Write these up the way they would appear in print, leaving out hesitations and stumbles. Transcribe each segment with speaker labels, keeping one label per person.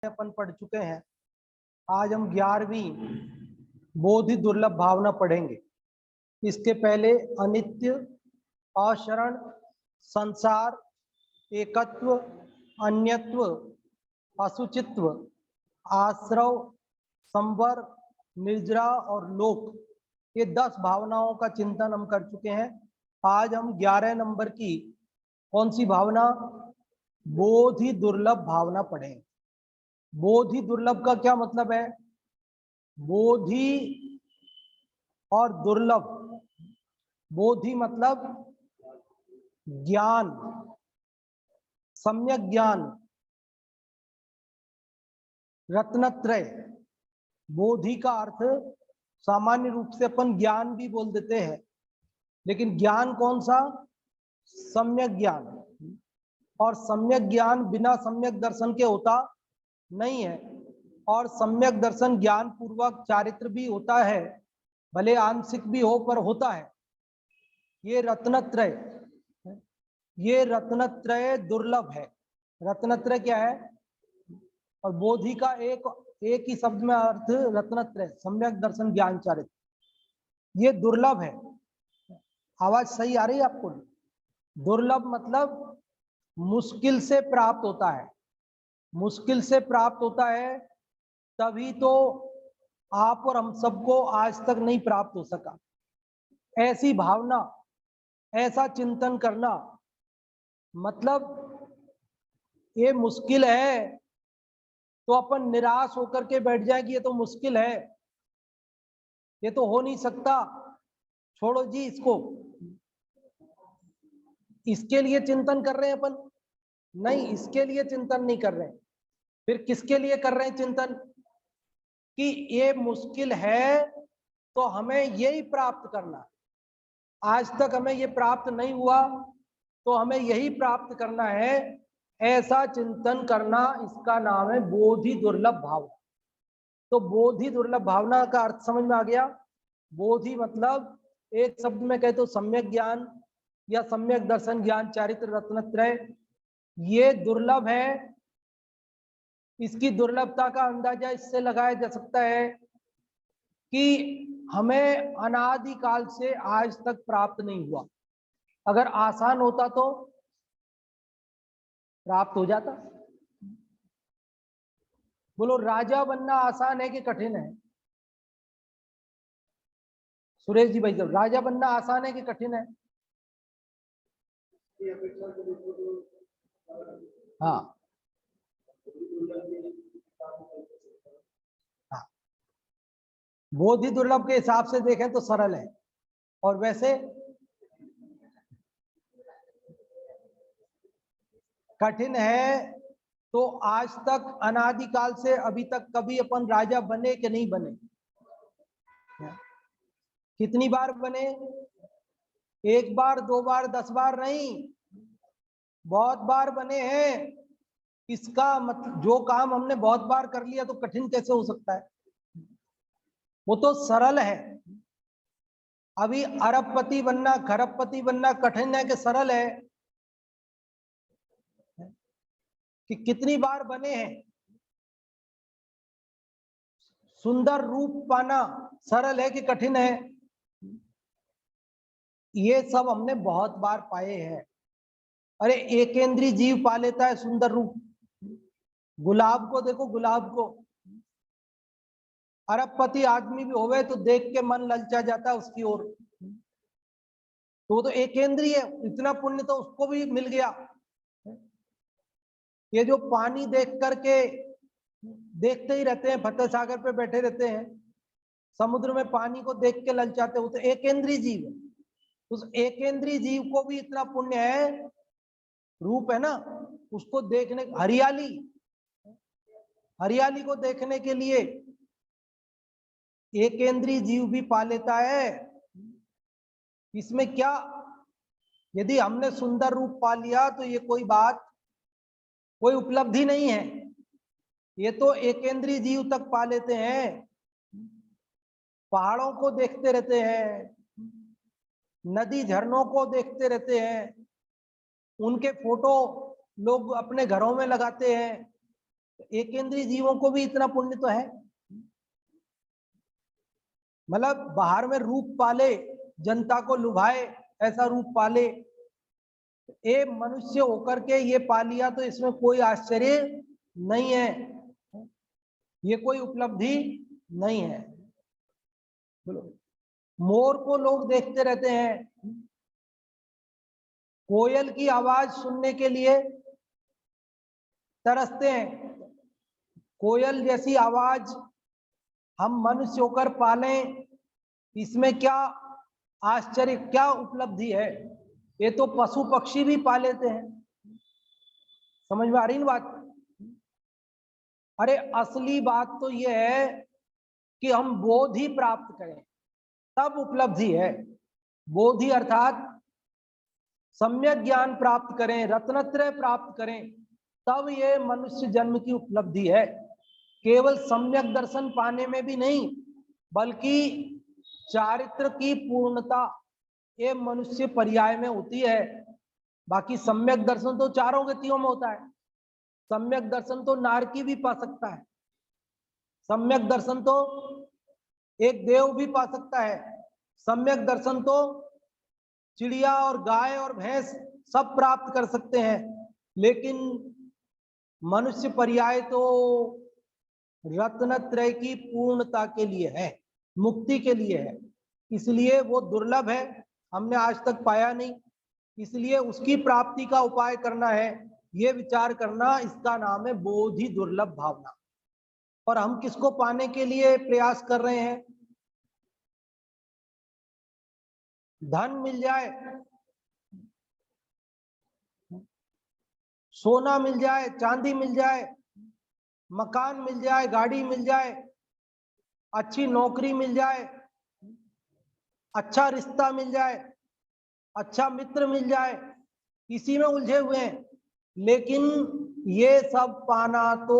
Speaker 1: अपन पढ़ चुके हैं। आज हम 11वीं बोधि दुर्लभ भावना पढ़ेंगे। इसके पहले अनित्य, अशरण, संसार, एकत्व, अन्यत्व, असुचित्व, आश्रव, संवर, निर्जरा और लोक, ये 10 भावनाओं का चिंतन हम कर चुके हैं। आज हम 11 नंबर की कौन सी भावना, बोधि दुर्लभ भावना पढ़ेंगे। बोधि दुर्लभ का क्या मतलब है? बोधि और दुर्लभ, बोधि मतलब ज्ञान, सम्यक ज्ञान, रत्नत्रय। बोधि का अर्थ सामान्य रूप से अपन ज्ञान भी बोल देते हैं, लेकिन ज्ञान कौन सा? सम्यक ज्ञान। और सम्यक ज्ञान बिना सम्यक दर्शन के होता नहीं है। और सम्यक दर्शन ज्ञान पूर्वक चारित्र भी होता है, भले आंशिक भी हो पर होता है। ये रत्नत्रय, ये रत्नत्रय दुर्लभ है। रत्नत्रय क्या है? और बोधि का एक ही शब्द में अर्थ रत्नत्रय, सम्यक दर्शन ज्ञान चारित्र, ये दुर्लभ है। आवाज सही आ रही है आपको? दुर्लभ मतलब मुश्किल से प्राप्त होता है, मुश्किल से प्राप्त होता है, तभी तो आप और हम सबको आज तक नहीं प्राप्त हो सका। ऐसी भावना, ऐसा चिंतन करना, मतलब ये मुश्किल है तो अपन निराश होकर के बैठ जाए कि ये तो मुश्किल है, ये तो हो नहीं सकता, छोड़ो जी इसको, इसके लिए चिंतन कर रहे हैं अपन? नहीं, इसके लिए चिंतन नहीं कर रहे हैं। फिर किसके लिए कर रहे हैं चिंतन? कि ये मुश्किल है तो हमें यही प्राप्त करना, आज तक हमें ये प्राप्त नहीं हुआ तो हमें यही प्राप्त करना है, ऐसा चिंतन करना, इसका नाम है बोधि दुर्लभ भावना। तो बोधि दुर्लभ भावना का अर्थ समझ में आ गया? बोधि मतलब एक शब्द में कहे तो सम्यक ज्ञान या सम्यक दर्शन ज्ञान चारित्र रत्नत्रय, ये दुर्लभ है। इसकी दुर्लभता का अंदाजा इससे लगाया जा सकता है कि हमें अनादिकाल से आज तक प्राप्त नहीं हुआ। अगर आसान होता तो प्राप्त हो जाता। बोलो, राजा बनना आसान है कि कठिन है? सुरेश जी भाई, जब राजा बनना आसान है कि कठिन है? हाँ हाँ, बोधि दुर्लभ के हिसाब से देखें तो सरल है, और वैसे कठिन है। तो आज तक अनादिकाल से अभी तक कभी अपन राजा बने कि नहीं बने? कितनी बार बने? 1 बार, 2 बार, 10 बार नहीं, बहुत बार बने हैं। इसका मतलब जो काम हमने बहुत बार कर लिया तो कठिन कैसे हो सकता है? वो तो सरल है। अभी अरबपति बनना, खरबपति बनना कठिन है कि सरल है? कि कितनी बार बने हैं? सुंदर रूप पाना सरल है कि कठिन है? ये सब हमने बहुत बार पाए हैं। अरे एकेंद्रीय जीव पा लेता है सुंदर रूप। गुलाब को देखो, गुलाब को, अरबपति आदमी भी होवे तो देख के मन ललचा जाता है उसकी ओर। तो वो तो एकेंद्रीय है, इतना पुण्य तो उसको भी मिल गया। ये जो पानी देख करके देखते ही रहते हैं, फतेह सागर पे बैठे रहते हैं, समुद्र में पानी को देख के ललचाते, वो तो एकेंद्रीय जीव है। उस एकेंद्रीय जीव को भी इतना पुण्य है, रूप है ना, उसको देखने, हरियाली, हरियाली को देखने के लिए एकेंद्रीय जीव भी पा लेता है। इसमें क्या, यदि हमने सुंदर रूप पा लिया तो ये कोई बात, कोई उपलब्धि नहीं है। ये तो एकेंद्रीय जीव तक पा लेते हैं। पहाड़ों को देखते रहते हैं, नदी झरनों को देखते रहते हैं, उनके फोटो लोग अपने घरों में लगाते हैं, एक इंद्रिय जीवों को भी इतना पुण्य तो है, मतलब बाहर में रूप पाले, जनता को लुभाए, ऐसा रूप पाले, ये मनुष्य होकर के ये पा लिया तो इसमें कोई आश्चर्य नहीं है, ये कोई उपलब्धि नहीं है। बोलो, मोर को लोग देखते रहते हैं, कोयल की आवाज सुनने के लिए तरसते हैं, कोयल जैसी आवाज हम मनुष्य होकर पालें, इसमें क्या आश्चर्य, क्या उपलब्धि है? ये तो पशु पक्षी भी पा लेते हैं। समझ में आ रही ना बात? अरे असली बात तो ये है कि हम बोधि प्राप्त करें, तब उपलब्धि है। बोधि अर्थात सम्यक ज्ञान प्राप्त करें, रत्नत्रय प्राप्त करें, तब ये मनुष्य जन्म की उपलब्धि है। केवल सम्यक दर्शन पाने में भी नहीं, बल्कि चारित्र की पूर्णता ये मनुष्य पर्याय में होती है। बाकी सम्यक दर्शन तो चारों गतियों में होता है। सम्यक दर्शन तो नारकी भी पा सकता है, सम्यक दर्शन तो एक देव भी पा सकता है, सम्यक दर्शन तो चिड़िया और गाय और भैंस सब प्राप्त कर सकते हैं। लेकिन मनुष्य पर्याय तो रत्नत्रय की पूर्णता के लिए है, मुक्ति के लिए है, इसलिए वो दुर्लभ है, हमने आज तक पाया नहीं, इसलिए उसकी प्राप्ति का उपाय करना है, ये विचार करना, इसका नाम है बोधि दुर्लभ भावना। और हम किसको पाने के लिए प्रयास कर रहे हैं? धन मिल जाए, सोना मिल जाए, चांदी मिल जाए, मकान मिल जाए, गाड़ी मिल जाए, अच्छी नौकरी मिल जाए, अच्छा रिश्ता मिल जाए, अच्छा मित्र मिल जाए, इसी में उलझे हुए हैं। लेकिन ये सब पाना तो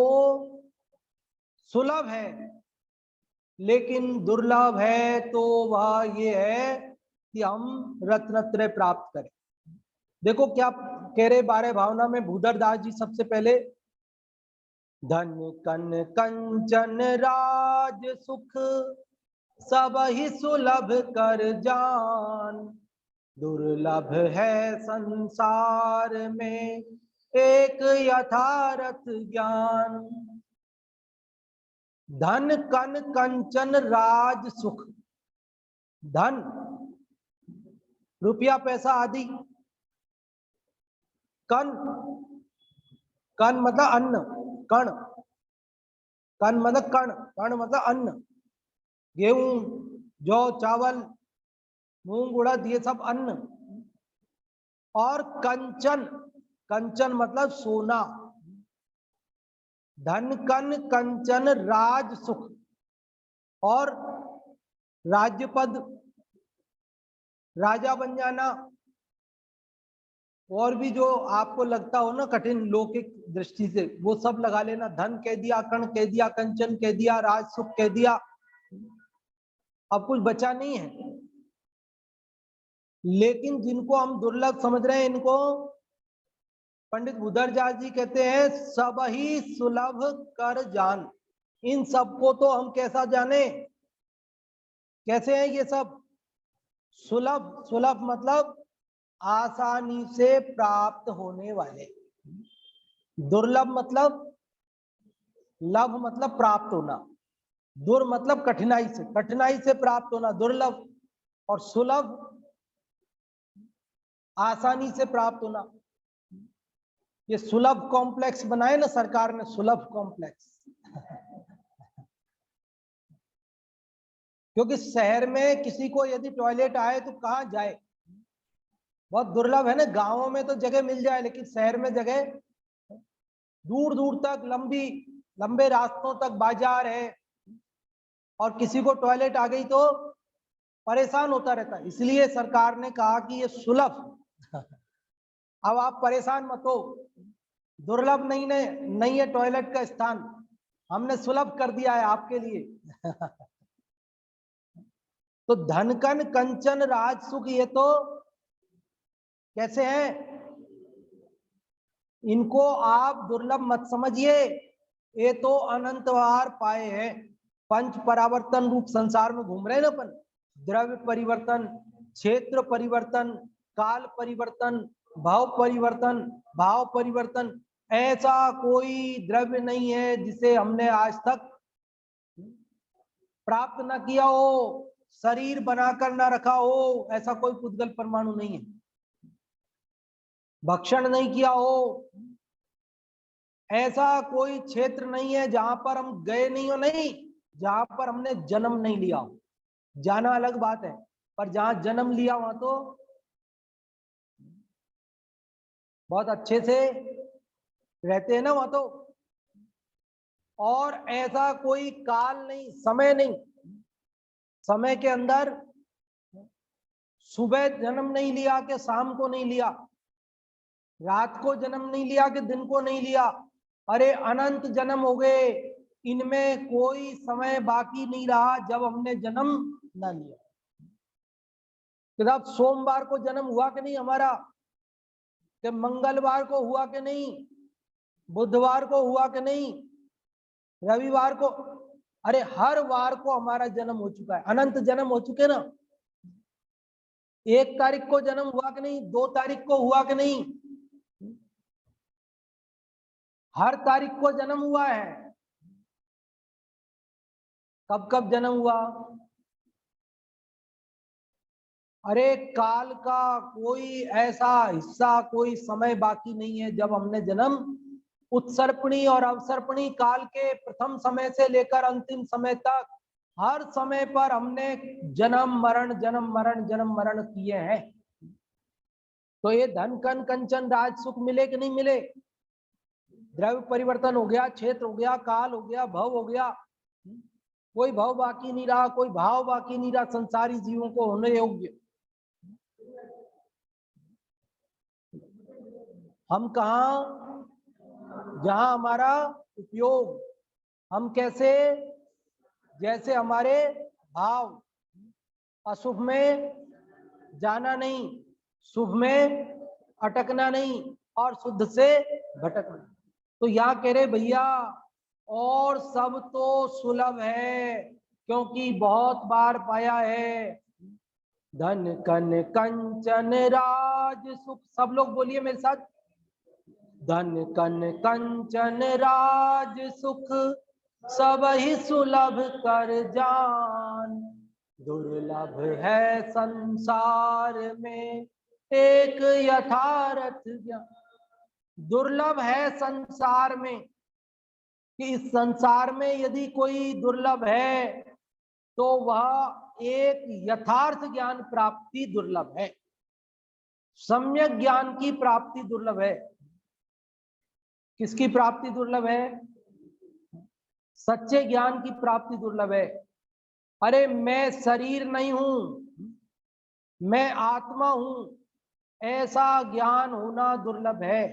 Speaker 1: सुलभ है, लेकिन दुर्लभ है तो वह ये है कि हम रत्नत्रय प्राप्त करें। देखो क्या कह रहे 12 भावना में भूधर दास जी। सबसे पहले, धन कन कंचन राज सुख सब ही सुलभ कर जान, दुर्लभ है संसार में एक यथार्थ ज्ञान। धन कन कंचन राज सुख, धन रुपया पैसा आदि, कन, कन मतलब अन्न, कण, कन मतलब कण, कण मतलब अन्न, गेहूं, जौ, चावल, मूंग, उड़द, ये सब अन्न। और कंचन, कंचन मतलब सोना। धन कन कंचन राज सुख, और राज्य पद, राजा बन जाना, और भी जो आपको लगता हो ना कठिन लौकिक दृष्टि से, वो सब लगा लेना। धन कह दिया, कण कह दिया, कंचन कह दिया, राज सुख कह दिया, अब कुछ बचा नहीं है। लेकिन जिनको हम दुर्लभ समझ रहे हैं, इनको पंडित भूधरदास जी कहते हैं सब ही सुलभ कर जान। इन सबको तो हम कैसा जाने, कैसे हैं ये सब? सुलभ, सुलभ मतलब आसानी से प्राप्त होने वाले। दुर्लभ मतलब, लभ मतलब प्राप्त होना, दुर मतलब कठिनाई से, कठिनाई से प्राप्त होना दुर्लभ, और सुलभ आसानी से प्राप्त होना। ये सुलभ कॉम्प्लेक्स बनाए ना सरकार ने, सुलभ कॉम्प्लेक्स। क्योंकि शहर में किसी को यदि टॉयलेट आए तो कहां जाए, बहुत दुर्लभ है ना। गांवों में तो जगह मिल जाए, लेकिन शहर में जगह दूर दूर तक, लंबी लंबे रास्तों तक बाजार है, और किसी को टॉयलेट आ गई तो परेशान होता रहता है। इसलिए सरकार ने कहा कि ये सुलभ, अब आप परेशान मत हो, दुर्लभ नहीं है टॉयलेट का स्थान, हमने सुलभ कर दिया है आपके लिए। तो धनकन कंचन राज सुख, ये तो कैसे हैं? इनको आप दुर्लभ मत समझिए, ये तो अनंत बार पाए हैं। पंच परावर्तन रूप संसार में घूम रहे हैं ना अपन। द्रव्य परिवर्तन, क्षेत्र परिवर्तन, काल परिवर्तन, भाव परिवर्तन, भाव परिवर्तन। ऐसा कोई द्रव्य नहीं है जिसे हमने आज तक प्राप्त न किया हो, शरीर बनाकर न रखा हो। ऐसा कोई पुद्गल परमाणु नहीं है। भक्षण नहीं किया हो, ऐसा कोई क्षेत्र नहीं है जहां पर हम गए नहीं हो, नहीं जहां पर हमने जन्म नहीं लिया हो। जाना अलग बात है, पर जहां जन्म लिया वहां तो बहुत अच्छे से रहते हैं ना वहां तो। और ऐसा कोई काल नहीं, समय नहीं, समय के अंदर सुबह जन्म नहीं लिया कि शाम को नहीं लिया, रात को जन्म नहीं लिया कि दिन को नहीं लिया। अरे अनंत जन्म हो गए, इनमें कोई समय बाकी नहीं रहा जब हमने जन्म न लिया। जब सोमवार को जन्म हुआ कि नहीं हमारा, कि मंगलवार को हुआ कि नहीं, बुधवार को हुआ कि नहीं, रविवार को, अरे हर वार को हमारा जन्म हो चुका है। अनंत जन्म हो चुके ना। 1 तारीख को जन्म हुआ कि नहीं, 2 तारीख को हुआ कि नहीं, हर तारीख को जन्म हुआ है। कब कब जन्म हुआ? अरे काल का कोई ऐसा हिस्सा, कोई समय बाकी नहीं है जब हमने जन्म, उत्सर्पणी और अवसर्पणी काल के प्रथम समय से लेकर अंतिम समय तक हर समय पर हमने जन्म मरण जन्म मरण जन्म मरण किए हैं। तो ये धन कन कंचन राज सुख मिले कि नहीं मिले? द्रव्य परिवर्तन हो गया, क्षेत्र हो गया, काल हो गया, भव हो गया, कोई भाव बाकी नहीं रहा, कोई भाव बाकी नहीं रहा संसारी जीवों को होने योग्य। हम कहा, जहां हमारा उपयोग, हम कैसे, जैसे हमारे भाव, अशुभ में जाना नहीं, शुभ में अटकना नहीं, और शुद्ध से भटकना। तो यहाँ कह रहे भैया और सब तो सुलभ है, क्योंकि बहुत बार पाया है। धन कन कंचन राज सुख, सब लोग बोलिए मेरे साथ, धन कन कंचन राज सुख सब ही सुलभ कर जान। दुर्लभ है संसार में एक यथार्थ ज्ञान। दुर्लभ है संसार में, कि इस संसार में यदि कोई दुर्लभ है तो वह एक यथार्थ ज्ञान प्राप्ति दुर्लभ है, सम्यक ज्ञान की प्राप्ति दुर्लभ है। किसकी प्राप्ति दुर्लभ है? सच्चे ज्ञान की प्राप्ति दुर्लभ है। अरे मैं शरीर नहीं हूं, मैं आत्मा हूं, ऐसा ज्ञान होना दुर्लभ है।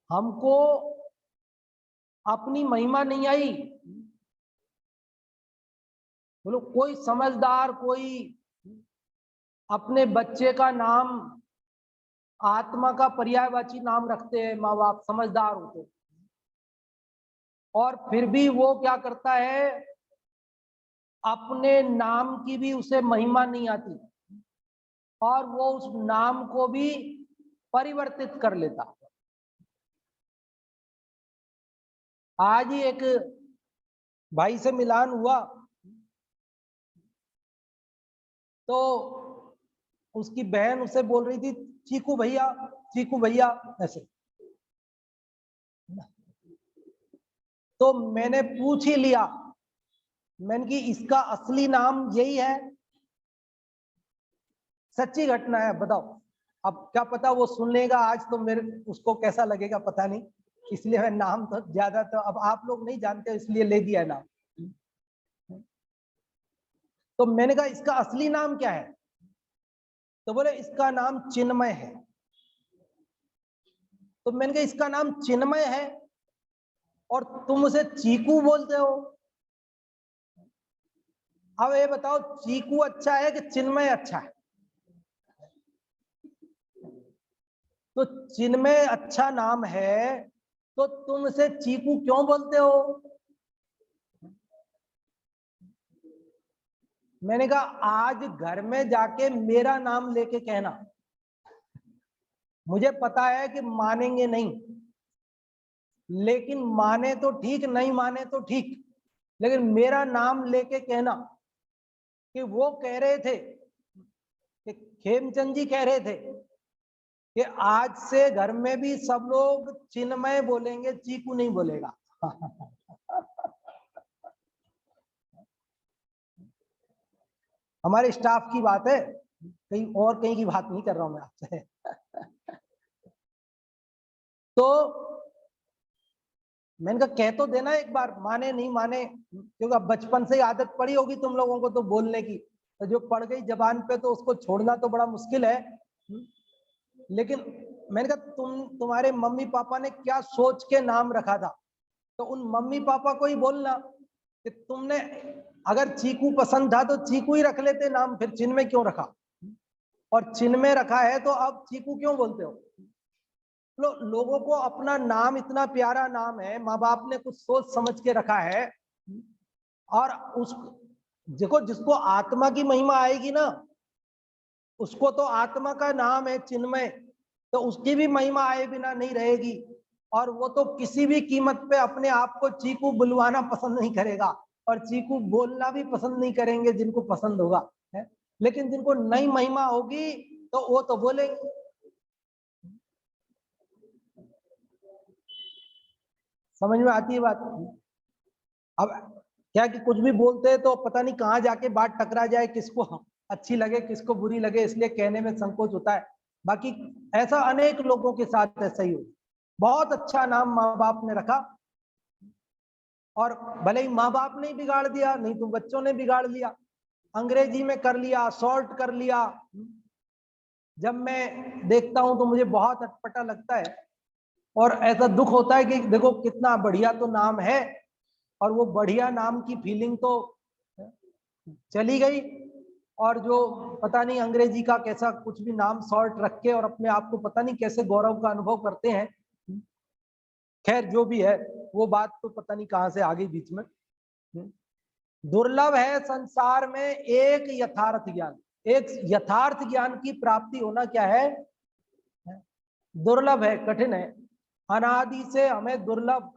Speaker 1: हमको अपनी महिमा नहीं आई। बोलो कोई समझदार, कोई अपने बच्चे का नाम आत्मा का पर्यायवाची नाम रखते हैं, माँ बाप समझदार होते, और फिर भी वो क्या करता है, अपने नाम की भी उसे महिमा नहीं आती, और वो उस नाम को भी परिवर्तित कर लेता। आज ही एक भाई से मिलान हुआ, तो उसकी बहन उसे बोल रही थी चीकू भैया, चीकू भैया ऐसे। तो मैंने पूछ ही लिया, मैंने कि इसका असली नाम यही है? सच्ची घटना है, बताओ। अब क्या पता वो सुन लेगा आज, तो मेरे उसको कैसा लगेगा पता नहीं, इसलिए मैं नाम तो ज्यादा, तो अब आप लोग नहीं जानते इसलिए ले दिया नाम। तो मैंने कहा इसका असली नाम क्या है? तो बोले इसका नाम चिन्मय है। तो मैंने कहा इसका नाम चिन्मय है और तुम उसे चीकू बोलते हो। अब ये बताओ चीकू अच्छा है कि चिन्मय अच्छा है? तो चिन्मय अच्छा नाम है तो तुम इसे चीकू क्यों बोलते हो? मैंने कहा आज घर में जाके मेरा नाम लेके कहना। मुझे पता है कि मानेंगे नहीं, लेकिन माने तो ठीक, नहीं माने तो ठीक, लेकिन मेरा नाम लेके कहना कि वो कह रहे थे कि खेमचंद जी कह रहे थे कि आज से घर में भी सब लोग चिन्मय बोलेंगे, चीकू नहीं बोलेगा। हमारे स्टाफ की बात है, कहीं और कहीं की बात नहीं कर रहा हूं मैं आपसे। तो मैंने कहा कह तो देना एक बार, माने नहीं माने, क्योंकि अब बचपन से ही आदत पड़ी होगी तुम लोगों को तो बोलने की, तो जो पड़ गई जबान पे तो उसको छोड़ना तो बड़ा मुश्किल है। लेकिन मैंने कहा तुम्हारे मम्मी पापा ने क्या सोच के नाम रखा था, तो उन मम्मी पापा को ही बोलना कि तुमने अगर चीकू पसंद था तो चीकू ही रख लेते नाम, फिर चिन्मय क्यों रखा, और चिन्मय रखा है तो अब चीकू क्यों बोलते हो? लोगों को अपना नाम, इतना प्यारा नाम है, माँ बाप ने कुछ सोच समझ के रखा है, और उस देखो जिसको आत्मा की महिमा आएगी ना, उसको तो आत्मा का नाम है चिन्मय, तो उसकी भी महिमा आए बिना नहीं रहेगी, और वो तो किसी भी कीमत पे अपने आप को चीकू बुलवाना पसंद नहीं करेगा, और चीकू बोलना भी पसंद नहीं करेंगे जिनको पसंद होगा है? लेकिन जिनको नई महिमा होगी तो वो तो बोलेंगे। समझ में आती है बात? अब क्या कि कुछ भी बोलते हैं तो पता नहीं कहाँ जाके बात टकरा जाए, किसको अच्छी लगे किसको बुरी लगे, इसलिए कहने में संकोच होता है। बाकी ऐसा अनेक लोगों के साथ ऐसा ही हो। बहुत अच्छा नाम माँ बाप ने रखा, और भले ही माँ बाप ने बिगाड़ दिया, नहीं तो बच्चों ने बिगाड़ लिया, अंग्रेजी में कर लिया, शॉर्ट कर लिया। जब मैं देखता हूं तो मुझे बहुत अटपटा लगता है, और ऐसा दुख होता है कि देखो कितना बढ़िया तो नाम है, और वो बढ़िया नाम की फीलिंग तो चली गई, और जो पता नहीं अंग्रेजी का कैसा कुछ भी नाम शॉर्ट रख के और अपने आप को पता नहीं कैसे गौरव का अनुभव करते हैं। खैर जो भी है, वो बात तो पता नहीं कहां से आ गई बीच में। दुर्लभ है संसार में एक यथार्थ ज्ञान, एक यथार्थ ज्ञान की प्राप्ति होना क्या है, दुर्लभ है, कठिन है। अनादि से हमें दुर्लभ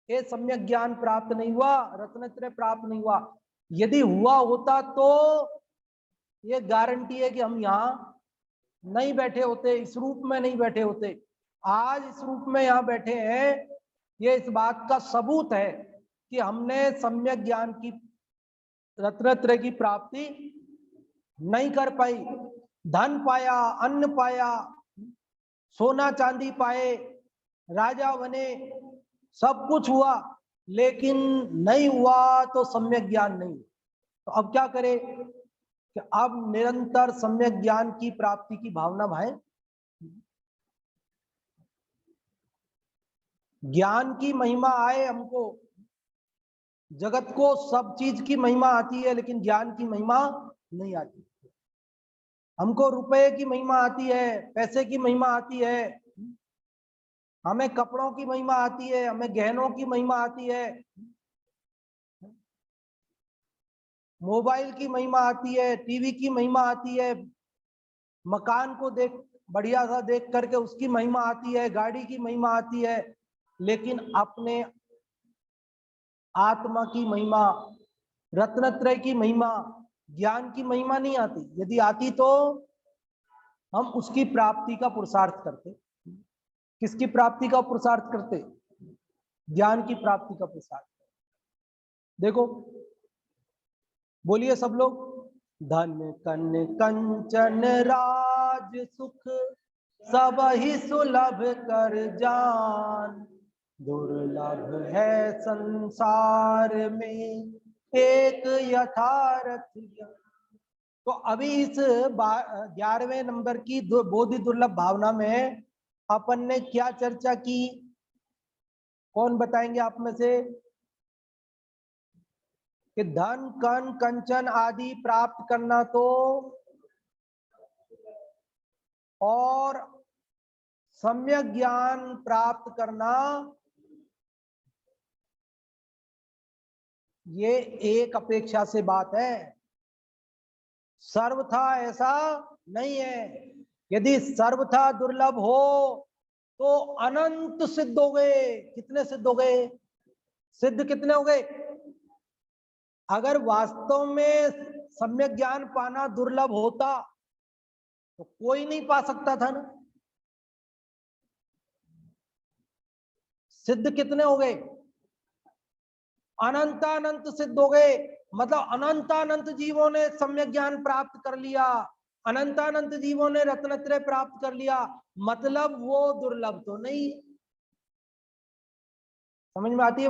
Speaker 1: ये सम्यक ज्ञान प्राप्त नहीं हुआ, रत्नत्रय प्राप्त नहीं हुआ। यदि हुआ होता तो ये गारंटी है कि हम यहाँ नहीं बैठे होते, इस रूप में नहीं बैठे होते। आज इस रूप में यहाँ बैठे हैं, ये इस बात का सबूत है कि हमने सम्यक ज्ञान की, रत्नत्रय की प्राप्ति नहीं कर पाई। धन पाया, अन्न पाया, सोना चांदी पाए, राजा बने, सब कुछ हुआ, लेकिन नहीं हुआ तो सम्यक ज्ञान नहीं। तो अब क्या करें कि अब निरंतर सम्यक ज्ञान की प्राप्ति की भावना भाई, ज्ञान की महिमा आए हमको। जगत को सब चीज की महिमा आती है, लेकिन ज्ञान की महिमा नहीं आती। हमको रुपए की महिमा आती है, पैसे की महिमा आती है, हमें कपड़ों की महिमा आती है, हमें गहनों की महिमा आती है, मोबाइल की महिमा आती है, टीवी की महिमा आती है, मकान को देख बढ़िया सा देख करके उसकी महिमा आती है, गाड़ी की महिमा आती है, लेकिन अपने आत्मा की महिमा, रत्नत्रय की महिमा, ज्ञान की महिमा नहीं आती। यदि आती तो हम उसकी प्राप्ति का पुरुषार्थ करते। किसकी प्राप्ति का पुरुषार्थ करते? ज्ञान की प्राप्ति का पुरुषार्थ। देखो बोलिए सब लोग, धन कन कंचन राज सुख सब ही सुलभ कर जान, दुर्लभ है संसार में एक यथार्थ ज्ञान। तो अभी इस 11वें नंबर की बोधि दुर्लभ भावना में अपन ने क्या चर्चा की, कौन बताएंगे आप में से? कि धन कन कंचन आदि प्राप्त करना तो, और सम्यक ज्ञान प्राप्त करना ये एक अपेक्षा से बात है, सर्वथा ऐसा नहीं है। यदि सर्वथा दुर्लभ हो तो अनंत सिद्ध हो गए। कितने सिद्ध हो गए? सिद्ध कितने हो गए? अगर वास्तव में सम्यक ज्ञान पाना दुर्लभ होता तो कोई नहीं पा सकता था ना। सिद्ध कितने हो गए? अनंतानंत सिद्ध हो गए। मतलब अनंतानंत जीवों ने सम्यक ज्ञान प्राप्त कर लिया, अनंतानंत जीवों ने रत्नत्रय प्राप्त कर लिया, मतलब वो दुर्लभ तो नहीं। समझ में आती है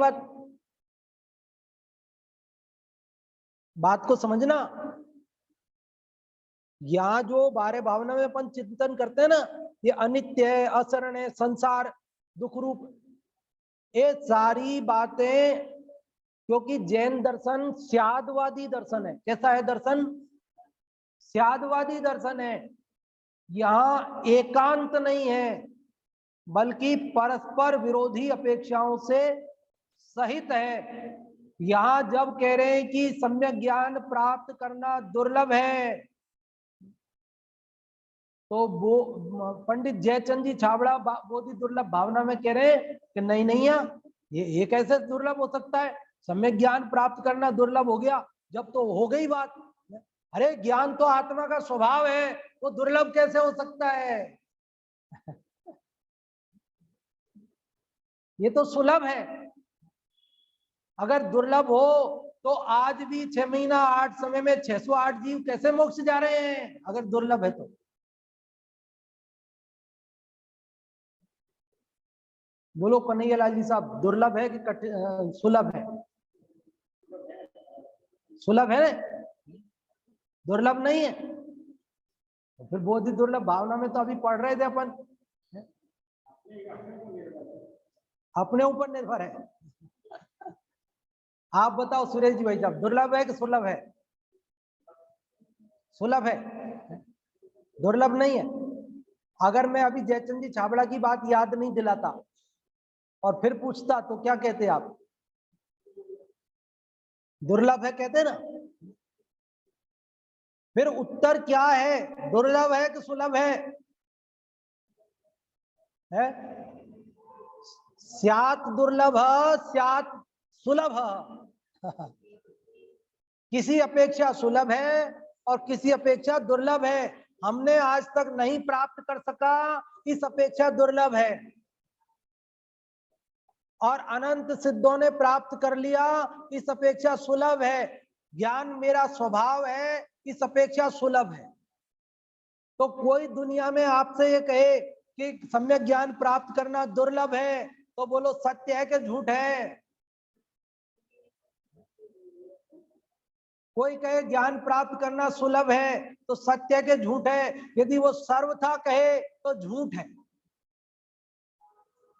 Speaker 1: बात को समझना। यहाँ जो 12 भावना में अपन चिंतन करते हैं ना, ये अनित्य है, असरण है, संसार दुख रूप, ये सारी बातें, क्योंकि जैन दर्शन स्यादवादी दर्शन है। कैसा है दर्शन? स्यादवादी दर्शन है। यहाँ एकांत नहीं है, बल्कि परस्पर विरोधी अपेक्षाओं से सहित है। यहाँ जब कह रहे हैं कि सम्यक ज्ञान प्राप्त करना दुर्लभ है, तो वो पंडित जयचंद जी छाबड़ा बोधि दुर्लभ भावना में कह रहे हैं कि नहीं नहीं ये कैसे दुर्लभ हो सकता है? सम्यक ज्ञान प्राप्त करना दुर्लभ हो गया जब तो हो गई बात। अरे ज्ञान तो आत्मा का स्वभाव है, वो दुर्लभ कैसे हो सकता है? ये तो सुलभ है। अगर दुर्लभ हो तो आज भी 6 महीना 8 समय में 608 जीव कैसे मोक्ष जा रहे हैं, अगर दुर्लभ है तो? बोलो कन्हैया लाल जी साहब, दुर्लभ है कि सुलभ है? सुलभ है, दुर्लभ नहीं है। तो फिर बोधि दुर्लभ भावना में तो अभी पढ़ रहे थे अपन, अपने ऊपर निर्भर है। आप बताओ सुरेश जी भाई साहब, दुर्लभ है कि सुलभ है? सुलभ है, दुर्लभ नहीं है। अगर मैं अभी जयचंद जी छाबड़ा की बात याद नहीं दिलाता और फिर पूछता तो क्या कहते आप? दुर्लभ है कहते ना। फिर उत्तर क्या है? दुर्लभ है कि सुलभ है? स्यात् दुर्लभ स्यात् सुलभ। किसी अपेक्षा सुलभ है और किसी अपेक्षा दुर्लभ है। हमने आज तक नहीं प्राप्त कर सका, इस अपेक्षा दुर्लभ है, और अनंत सिद्धों ने प्राप्त कर लिया, इस अपेक्षा सुलभ है। ज्ञान मेरा स्वभाव है, इस अपेक्षा सुलभ है। तो कोई दुनिया में आपसे ये कहे कि सम्यक ज्ञान प्राप्त करना दुर्लभ है, तो बोलो सत्य है कि झूठ है? कोई कहे ज्ञान प्राप्त करना सुलभ है, तो सत्य है कि झूठ है? यदि वो सर्वथा कहे तो झूठ है,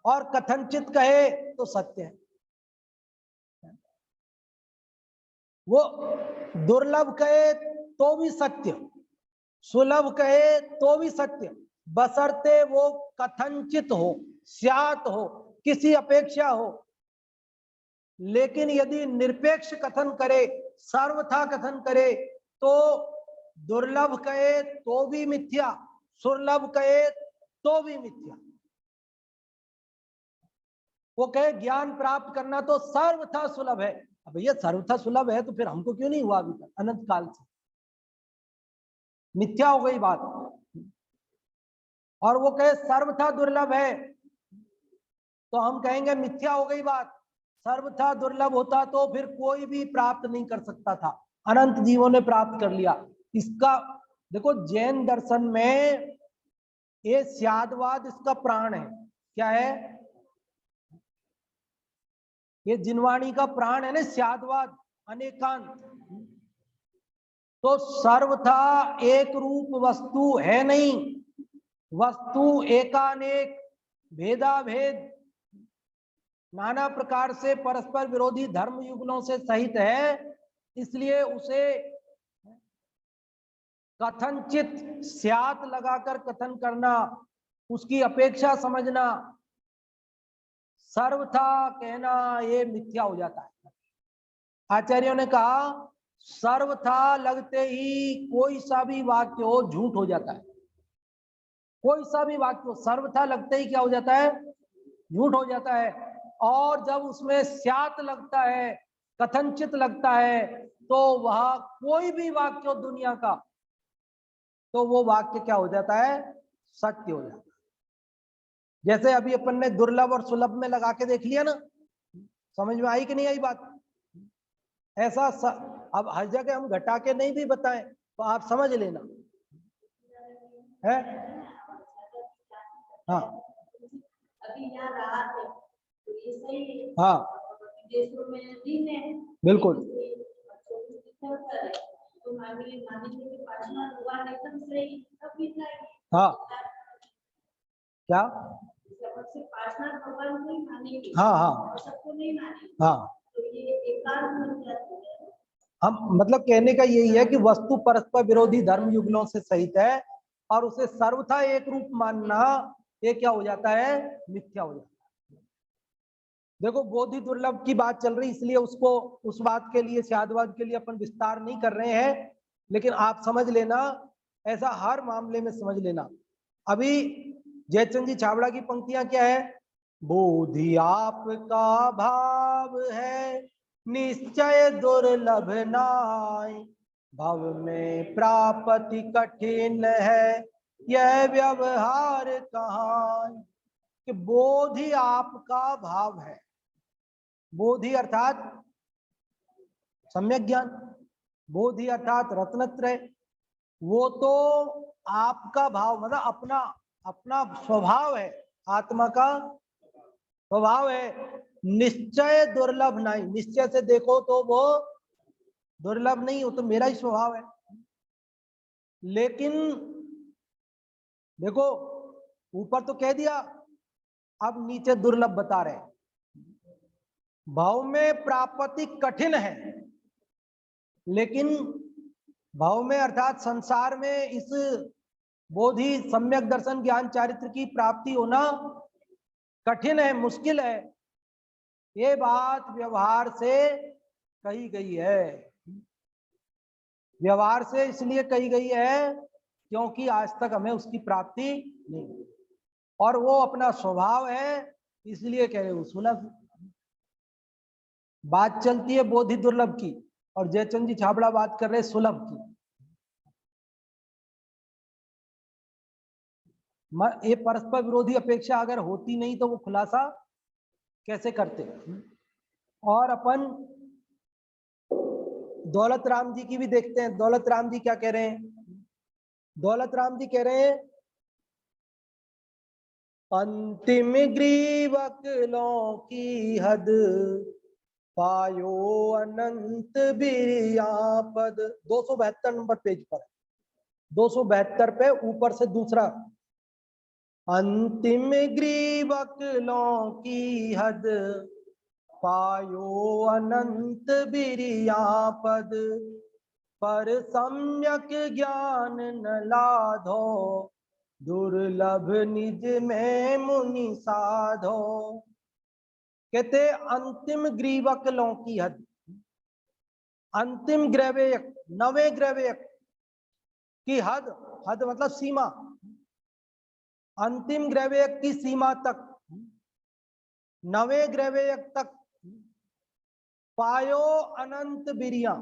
Speaker 1: और कथनचित कहे तो सत्य है। वो दुर्लभ कहे तो भी सत्य, सुलभ कहे तो भी सत्य, बशर्ते वो कथनचित हो, स्यात हो, किसी अपेक्षा हो। लेकिन यदि निरपेक्ष कथन करे, सर्वथा कथन करे, तो दुर्लभ कहे तो भी मिथ्या, सुलभ कहे तो भी मिथ्या। वो कहे ज्ञान प्राप्त करना तो सर्वथा सुलभ है। अब भैया सर्वथा सुलभ है तो फिर हमको क्यों नहीं हुआ अभी तक, अनंत काल से? मिथ्या हो गई बात। और वो कहे सर्वथा दुर्लभ है, तो हम कहेंगे मिथ्या हो गई बात। सर्वथा दुर्लभ होता तो फिर कोई भी प्राप्त नहीं कर सकता था, अनंत जीवों ने प्राप्त कर लिया। इसका देखो जैन दर्शन में ये स्यादवाद इसका प्राण है। क्या है? ये जिनवाणी का प्राण है ना, स्यादवाद, अनेकांत। तो सर्वथा एक रूप वस्तु है नहीं, वस्तु एकानेक, भेदा भेद, नाना प्रकार से परस्पर विरोधी धर्म युगलों से सहित है। इसलिए उसे कथनचित स्यात लगाकर कथन करना उसकी अपेक्षा समझना, सर्वथा कहना, ये मिथ्या हो जाता है। आचार्यों ने कहा सर्वथा लगते ही कोई सा भी वाक्य हो झूठ हो जाता है। कोई सा भी वाक्य हो सर्वथा लगते ही क्या हो जाता है, झूठ हो जाता है। और जब उसमें स्यात लगता है, कथनचित लगता है, तो वह कोई भी वाक्य हो दुनिया का, तो वो वाक्य क्या हो जाता है, सत्य हो जाता है। जैसे अभी अपन ने दुर्लभ और सुलभ में लगा के देख लिया ना, समझ में आई कि नहीं आई बात? ऐसा अब हर जगह हम घटा के नहीं भी बताएं तो आप समझ लेना है। हाँ हाँ बिल्कुल। हाँ क्या? हाँ हाँ हाँ, हम मतलब कहने का यही है कि वस्तु परस्पर विरोधी धर्म युगलों से सहित है, और उसे सर्वथा एक रूप मानना ये क्या हो जाता है, मिथ्या हो जाता है। देखो बोधि दुर्लभ की बात चल रही, इसलिए उसको उस बात के लिए स्यादवाद के लिए अपन विस्तार नहीं कर रहे हैं, लेकिन आप समझ लेना, ऐसा हर मामले में समझ लेना। अभी जयचंद जी छाबड़ा की पंक्तियां क्या है, बोधि आपका भाव है निश्चय दुर्लभ नाय, भव में प्राप्ति कठिन है यह व्यवहार कहाँ। कि बोधि आपका भाव है, बोधि अर्थात सम्यक ज्ञान, बोधि अर्थात रत्नत्रय, वो तो आपका भाव मतलब अपना अपना स्वभाव है, आत्मा का स्वभाव है। निश्चय दुर्लभ नहीं, निश्चय से देखो तो वो दुर्लभ नहीं, वो तो मेरा ही स्वभाव है। लेकिन देखो ऊपर तो कह दिया, अब नीचे दुर्लभ बता रहे, भाव में प्राप्ति कठिन है, लेकिन भाव में अर्थात संसार में इस बोधि सम्यक दर्शन ज्ञान चारित्र की प्राप्ति होना कठिन है, मुश्किल है। ये बात व्यवहार से कही गई है। व्यवहार से इसलिए कही गई है क्योंकि आज तक हमें उसकी प्राप्ति नहीं, और वो अपना स्वभाव है, इसलिए कह रहे हो सुलभ। बात चलती है बोधि दुर्लभ की, और जयचंद जी छाबड़ा बात कर रहे हैं सुलभ की। ये परस्पर विरोधी अपेक्षा अगर होती नहीं तो वो खुलासा कैसे करते। और अपन दौलत राम जी की भी देखते हैं, दौलत राम जी क्या कह रहे हैं, दौलत राम जी कह रहे हैं अंतिम ग्रीवक लो की हद पायो अनंत बिरियापद। 272 नंबर पेज पर, 272 पे ऊपर से दूसरा, अंतिम ग्रीवक लो की हद पायो अनंत बिरियापद, पर सम्यक ज्ञान न लाधो दुर्लभ निज में मुनि साधो। कहते अंतिम ग्रीवक लो की हद, अंतिम ग्रैवेयक, नवे ग्रैवेयक की हद, हद मतलब सीमा, अंतिम ग्रैवेयक की सीमा तक, नवे ग्रैवेयक तक पायो अनंत बिरिया,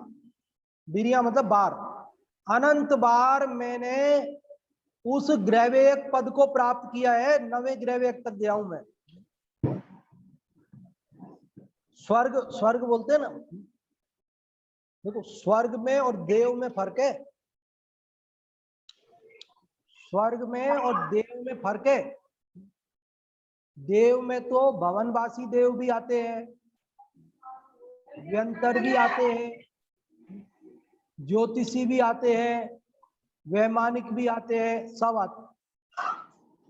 Speaker 1: बिरिया मतलब बार, अनंत बार मैंने उस ग्रैवेयक पद को प्राप्त किया है, नवे ग्रैवेयक तक गया हूं मैं। स्वर्ग, स्वर्ग बोलते हैं ना, देखो स्वर्ग में और देव में फर्क है, स्वर्ग में और देव में फर्क है। देव में तो भवनवासी देव भी आते हैं, व्यंतर भी आते हैं, ज्योतिषी भी आते हैं, वैमानिक भी आते हैं, सब आते।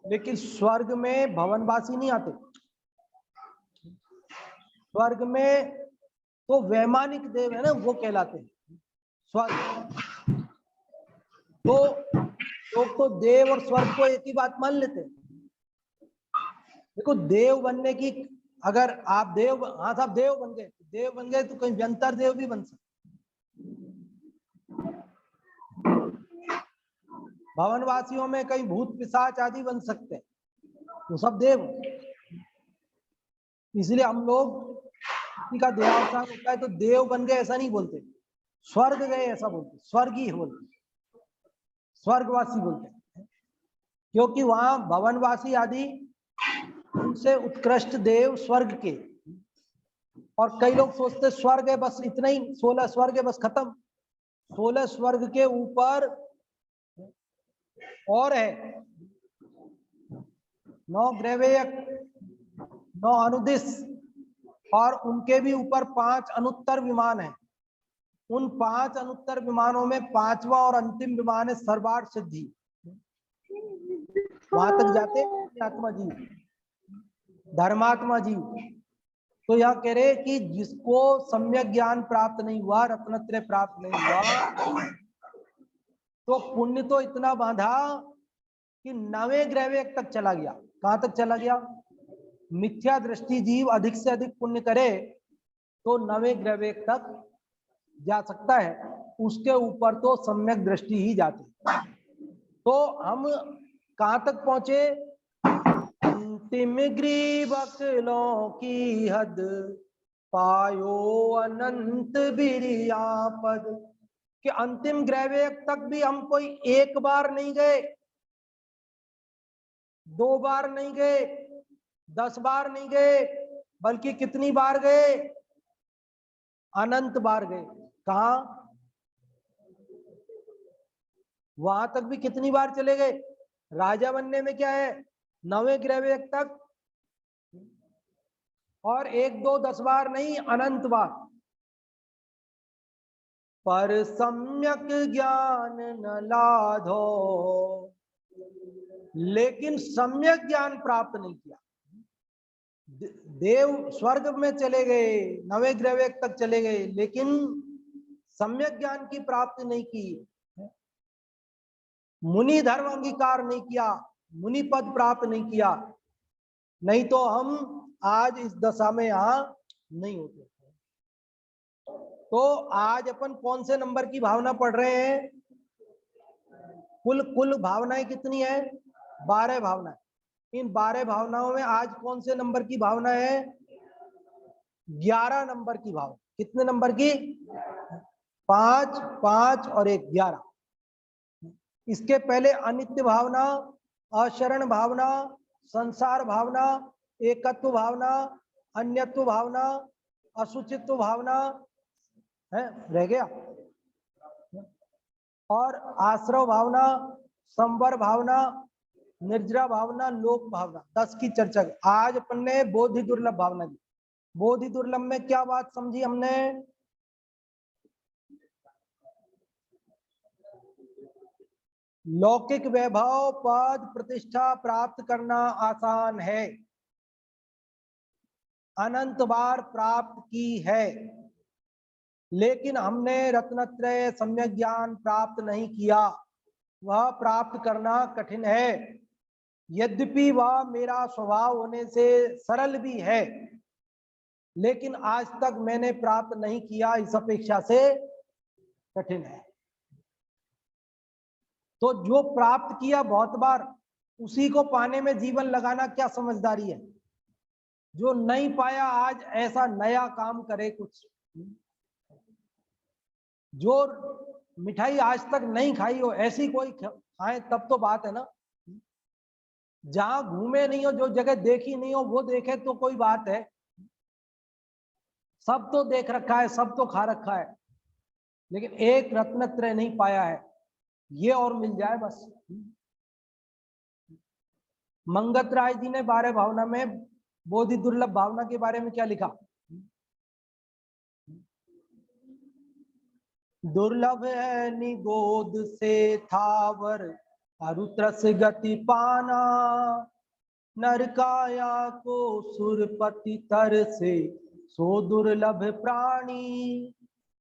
Speaker 1: लेकिन स्वर्ग में भवनवासी नहीं आते, स्वर्ग में तो वैमानिक देव है ना, वो कहलाते हैं स्वर्ग। तो लोग तो देव और स्वर्ग को एक ही बात मान लेते हैं, देखो देव बनने की, अगर आप देव, हाँ साहब देव बन गए तो कहीं व्यंतर देव भी बन सकते, भवनवासियों में कहीं भूत पिशाच आदि बन सकते हैं, तो सब देव। इसलिए हम लोग किसी का देहावसान होता है तो देव बन गए ऐसा नहीं बोलते, स्वर्ग गए ऐसा बोलते, स्वर्गीय बोलते, स्वर्गवासी बोलते हैं, क्योंकि वहां भवनवासी आदि उनसे उत्कृष्ट देव स्वर्ग के। और कई लोग सोचते स्वर्ग है बस इतना ही, 16 स्वर्ग है बस खत्म। 16 स्वर्ग के ऊपर और है 9 ग्रैवेयक, 9 अनुदिश, और उनके भी ऊपर 5 अनुत्तर विमान है। उन 5 अनुत्तर विमानों में 5वां और अंतिम विमान है सर्वार्थ सिद्धि। वहां तक जाते आत्मा जी, धर्मात्मा जी। तो यह कह रहे कि जिसको सम्यक ज्ञान प्राप्त नहीं हुआ, रत्नत्रय प्राप्त नहीं हुआ, तो पुण्य तो इतना बांधा कि 9वें ग्रैवेयक तक चला गया। कहां तक चला गया? मिथ्या दृष्टि जीव अधिक से अधिक पुण्य करे तो 9वें ग्रैवेयक तक जा सकता है, उसके ऊपर तो सम्यक दृष्टि ही जाती। तो हम कहां तक पहुंचे? अंतिम ग्रीवकलों की हद पायो अनंत बिरियापद, कि अंतिम ग्रैवेयक तक भी हम कोई एक बार नहीं गए, 2 बार नहीं गए, 10 बार नहीं गए, बल्कि कितनी बार गए? अनंत बार गए। कहा? वहां तक भी कितनी बार चले गए? राजा बनने में क्या है, 9वें ग्रैवेयक तक, और 1 2 10 बार नहीं, अनंत बार। पर सम्यक ज्ञान न लाधो, लेकिन सम्यक ज्ञान प्राप्त नहीं किया। देव स्वर्ग में चले गए, 9वें ग्रैवेयक तक चले गए, लेकिन सम्यक ज्ञान की प्राप्ति नहीं की, मुनि धर्म अंगीकार नहीं किया, मुनि पद प्राप्त नहीं किया, नहीं तो हम आज इस दशा में यहां नहीं होते। तो आज अपन कौन से नंबर की भावना पढ़ रहे हैं? कुल भावनाएं कितनी है? 12 भावनाएं। इन 12 भावनाओं में आज कौन से नंबर की भावना है? 11 नंबर की भावना। कितने नंबर की? 5 5 और 1, 11। इसके पहले अनित्य भावना, अशरण भावना, संसार भावना, एकत्व भावना, अन्यत्व भावना, असुचित्व भावना है, रह गया, और आश्रव भावना, संवर भावना, निर्जरा भावना, लोक भावना, 10 की चर्चा की। आज अपन ने बोधि दुर्लभ भावना की। बोधि दुर्लभ में क्या बात समझी हमने? लौकिक वैभव, पद, प्रतिष्ठा प्राप्त करना आसान है, अनंत बार प्राप्त की है, लेकिन हमने रत्नत्रय सम्यक ज्ञान प्राप्त नहीं किया, वह प्राप्त करना कठिन है। यद्यपि वह मेरा स्वभाव होने से सरल भी है, लेकिन आज तक मैंने प्राप्त नहीं किया, इस अपेक्षा से कठिन है। तो जो प्राप्त किया बहुत बार, उसी को पाने में जीवन लगाना क्या समझदारी है? जो नहीं पाया आज ऐसा नया काम करे कुछ। जो मिठाई आज तक नहीं खाई हो ऐसी कोई खाए, तब तो बात है ना। जहां घूमे नहीं हो, जो जगह देखी नहीं हो वो देखे तो कोई बात है। सब तो देख रखा है, सब तो खा रखा है, लेकिन एक रत्नत्रय नहीं पाया है, ये और मिल जाए बस। मंगत राय जी ने 12 भावना में बोधि दुर्लभ भावना के बारे में क्या लिखा? दुर्लभ है निगोद से थावर, अरुत्रस गति पाना, नरकाया को सुरपति तर से, सो दुर्लभ प्राणी,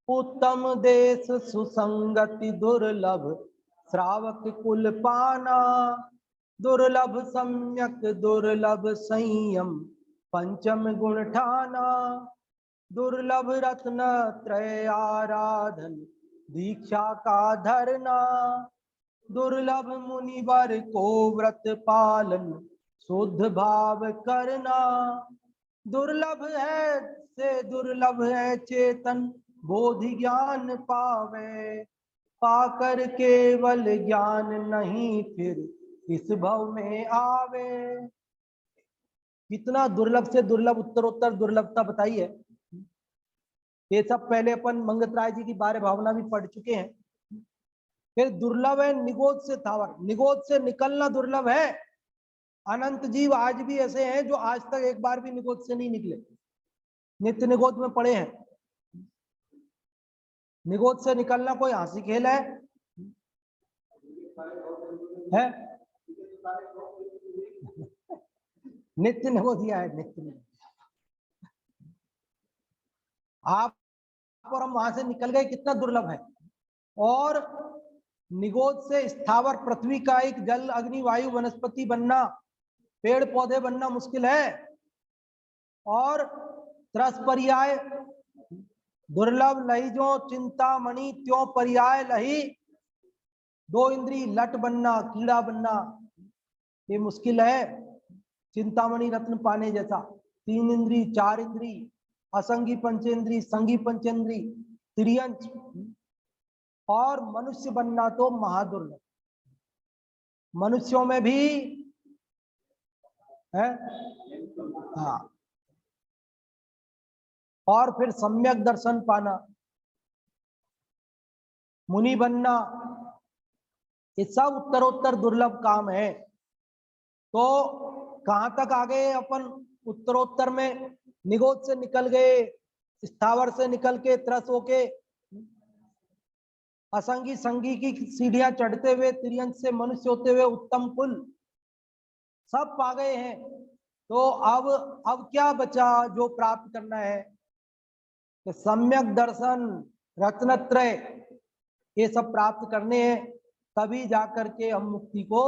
Speaker 1: उत्तम देश सुसंगति दुर्लभ, श्रावक कुल पाना, दुर्लभ सम्यक दुर्लभ संयम पंचम गुण ठाना, दुर्लभ रत्न त्रय आराधन दीक्षा का धरना, दुर्लभ मुनिवर को व्रत पालन शुद्ध भाव करना, दुर्लभ है से दुर्लभ है चेतन बोधि ज्ञान पावे, पाकर केवल ज्ञान नहीं फिर इस भव में आवे। कितना दुर्लभ से दुर्लभ उत्तरोत्तर दुर्लभता बताई है। ये सब पहले अपन मंगत राय जी की बारे भावना भी पढ़ चुके हैं। फिर दुर्लभ है निगोद से थावर, निगोद से निकलना दुर्लभ है। अनंत जीव आज भी ऐसे हैं जो आज तक एक बार भी निगोद से नहीं निकले, नित्य निगोद में पड़े हैं। निगोद से निकलना कोई हंसी खेल है? नित्य निगोदिया है, नित्य निगोद। आप और हम वहां से निकल गए, कितना दुर्लभ है। और निगोद से स्थावर पृथ्वी का एक जल अग्नि वायु वनस्पति बनना, पेड़ पौधे बनना मुश्किल है। और त्रस पर्याय दुर्लभ लही जो चिंता मणि त्यों पर्याय लही, दो इंद्री लट बनना कीड़ा बनना ये मुश्किल है। चिंतामणि रत्न पाने जैसा, तीन इंद्री चार इंद्री असंगी पंचेंद्री संगी पंचेंद्री त्रियंच, और मनुष्य बनना तो महादुर्लभ। मनुष्यों में भी है हाँ। और फिर सम्यक दर्शन पाना, मुनि बनना, ये सब उत्तरोत्तर दुर्लभ काम है। तो कहां तक आ गए अपन उत्तरोत्तर में? निगोद से निकल गए, स्थावर से निकल के त्रस होके असंगी संगी की सीढ़ियां चढ़ते हुए त्रियंत से मनुष्य होते हुए उत्तम कुल सब पा गए हैं। तो अब क्या बचा जो प्राप्त करना है? तो सम्यक दर्शन रत्नत्रय ये सब प्राप्त करने हैं, तभी जाकर के हम मुक्ति को,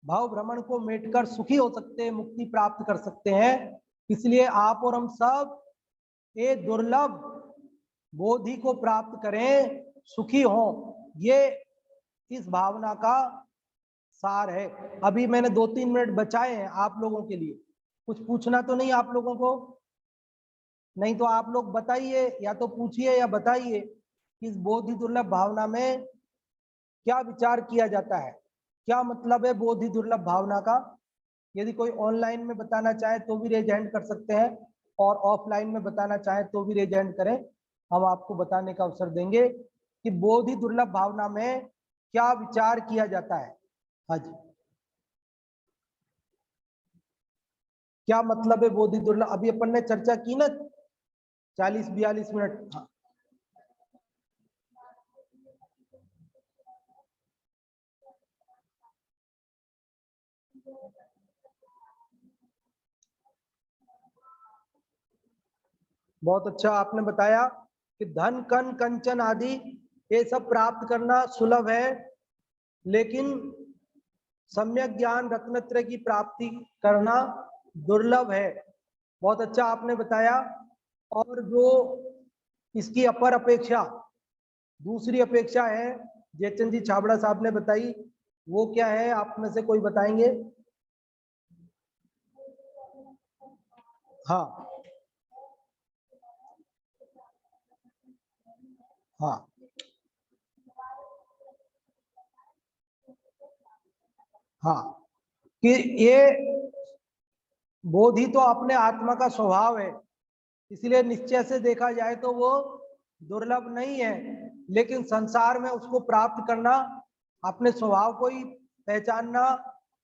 Speaker 1: भाव भ्रमण को मेटकर सुखी हो सकते हैं, मुक्ति प्राप्त कर सकते हैं। इसलिए आप और हम सब ये दुर्लभ बोधि को प्राप्त करें, सुखी हों, ये इस भावना का सार है। अभी मैंने 2-3 मिनट बचाए हैं आप लोगों के लिए। कुछ पूछना तो नहीं आप लोगों को? नहीं तो आप लोग बताइए, या तो पूछिए या बताइए इस बोधि दुर्लभ भावना में क्या विचार किया जाता है, क्या मतलब है बोधि दुर्लभ भावना का। यदि कोई ऑनलाइन में बताना चाहे तो भी रेज हैंड कर सकते हैं, और ऑफलाइन में बताना चाहे तो भी रेज हैंड करें, हम आपको बताने का अवसर देंगे कि बोधि दुर्लभ भावना में क्या विचार किया जाता है। हाँ जी, क्या मतलब है बोधि दुर्लभ? अभी अपन ने चर्चा की ना 40-42 मिनट। हाँ। बहुत अच्छा आपने बताया कि धन कन कंचन आदि ये सब प्राप्त करना सुलभ है, लेकिन सम्यक ज्ञान रत्नत्रय की प्राप्ति करना दुर्लभ है। बहुत अच्छा आपने बताया। और जो इसकी अपर अपेक्षा, दूसरी अपेक्षा है जयचंद जी छाबड़ा साहब ने बताई, वो क्या है? आप में से कोई बताएंगे? हाँ हाँ हाँ, कि ये बोधि तो अपने आत्मा का स्वभाव है, इसलिए निश्चय से देखा जाए तो वो दुर्लभ नहीं है। लेकिन संसार में उसको प्राप्त करना, अपने स्वभाव को ही पहचानना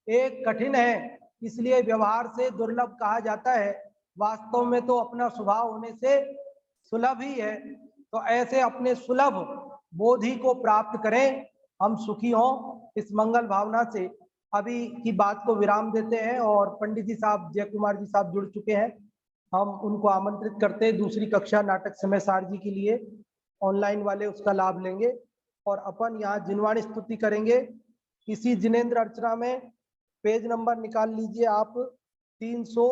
Speaker 1: एक कठिन है, इसलिए व्यवहार से दुर्लभ कहा जाता है। वास्तव में तो अपना स्वभाव होने से सुलभ ही है। तो ऐसे अपने सुलभ बोधि को प्राप्त करें, हम सुखी हों, इस मंगल भावना से अभी की बात को विराम देते हैं। और पंडित जी साहब, जय कुमार जी साहब जुड़ चुके हैं, हम उनको आमंत्रित करते हैं दूसरी कक्षा नाटक समय सार जी के लिए। ऑनलाइन वाले उसका लाभ लेंगे और अपन यहाँ जिनवाणी स्तुति करेंगे। इसी जिनेन्द्र अर्चना में पेज नंबर निकाल लीजिए आप 300